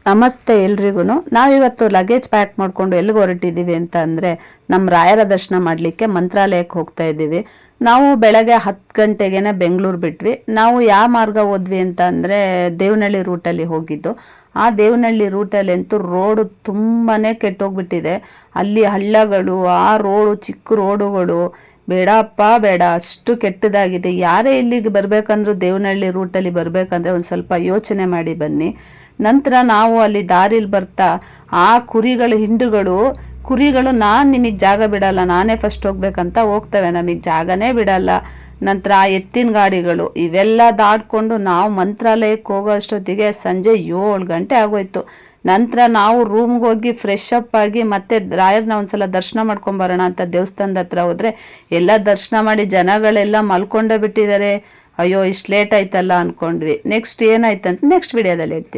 ನಮಸ್ತೆ ಎಲ್ರಿಗೂ. ನಾವಿವತ್ತು ಲಗೇಜ್ ಪ್ಯಾಕ್ ಮಾಡ್ಕೊಂಡು ಎಲ್ಲಿಗೆ ಹೊರಟಿದ್ದೀವಿ ಅಂತ ಅಂದರೆ ನಮ್ಮ ರಾಯರ ದರ್ಶನ ಮಾಡಲಿಕ್ಕೆ ಮಂತ್ರಾಲಯಕ್ಕೆ ಹೋಗ್ತಾ ಇದ್ದೀವಿ. ನಾವು ಬೆಳಗ್ಗೆ 10 ಗಂಟೆಗೆ ಬೆಂಗಳೂರು ಬಿಟ್ವಿ. ನಾವು ಯಾವ ಮಾರ್ಗ ಹೋದ್ವಿ ಅಂತ ಅಂದರೆ ದೇವನಹಳ್ಳಿ ರೂಟಲ್ಲಿ ಹೋಗಿದ್ದು. ಆ ದೇವನಹಳ್ಳಿ ರೂಟಲ್ಲಂತೂ ರೋಡು ತುಂಬಾ ಕೆಟ್ಟೋಗ್ಬಿಟ್ಟಿದೆ. ಅಲ್ಲಿ ಹಳ್ಳಗಳು, ಆ ರೋಡು ಚಿಕ್ಕ ರೋಡುಗಳು ಬೇಡಪ್ಪ ಬೇಡ, ಅಷ್ಟು ಕೆಟ್ಟದಾಗಿದೆ. ಯಾರೇ ಇಲ್ಲಿಗೆ ಬರಬೇಕಂದ್ರೂ ದೇವನಹಳ್ಳಿ ರೂಟಲ್ಲಿ ಬರಬೇಕಂದ್ರೆ ಒಂದು ಸ್ವಲ್ಪ ಯೋಚನೆ ಮಾಡಿ ಬನ್ನಿ. ನಂತರ ನಾವು ಅಲ್ಲಿ ದಾರಿಲಿ ಬರ್ತಾ ಆ ಕುರಿಗಳು ನಾನು ನಿಮಗೆ ಜಾಗ ಬಿಡಲ್ಲ, ನಾನೇ ಫಸ್ಟ್ ಹೋಗ್ಬೇಕಂತ ಹೋಗ್ತವೆ, ನಮಗೆ ಜಾಗನೇ ಬಿಡಲ್ಲ. ನಂತರ ಆ ಎತ್ತಿನ ಗಾಡಿಗಳು ಇವೆಲ್ಲ ದಾಟ್ಕೊಂಡು ನಾವು ಮಂತ್ರಾಲಯಕ್ಕೆ ಹೋಗೋ ಅಷ್ಟೊತ್ತಿಗೆ ಸಂಜೆ 7 ಗಂಟೆ ಆಗೋಯ್ತು. ನಂತರ ನಾವು ರೂಮ್ಗೆ ಹೋಗಿ ಫ್ರೆಶ್ ಅಪ್ ಆಗಿ ಮತ್ತೆ ರಾಯರ್ನ ಒಂದ್ಸಲ ದರ್ಶನ ಮಾಡ್ಕೊಂಬರೋಣ ಅಂತ ದೇವಸ್ಥಾನದ ಹತ್ರ ಹೋದರೆ ಎಲ್ಲ ದರ್ಶನ ಮಾಡಿ ಜನಗಳೆಲ್ಲ ಮಲ್ಕೊಂಡೇ ಬಿಟ್ಟಿದ್ದಾರೆ. ಅಯ್ಯೋ ಇಷ್ಟು ಲೇಟ್ ಆಯ್ತಲ್ಲ ಅಂದ್ಕೊಂಡ್ವಿ. ನೆಕ್ಸ್ಟ್ ಏನಾಯ್ತಂತ ನೆಕ್ಸ್ಟ್ ವಿಡಿಯೋದಲ್ಲಿ ಹೇಳ್ತೀನಿ.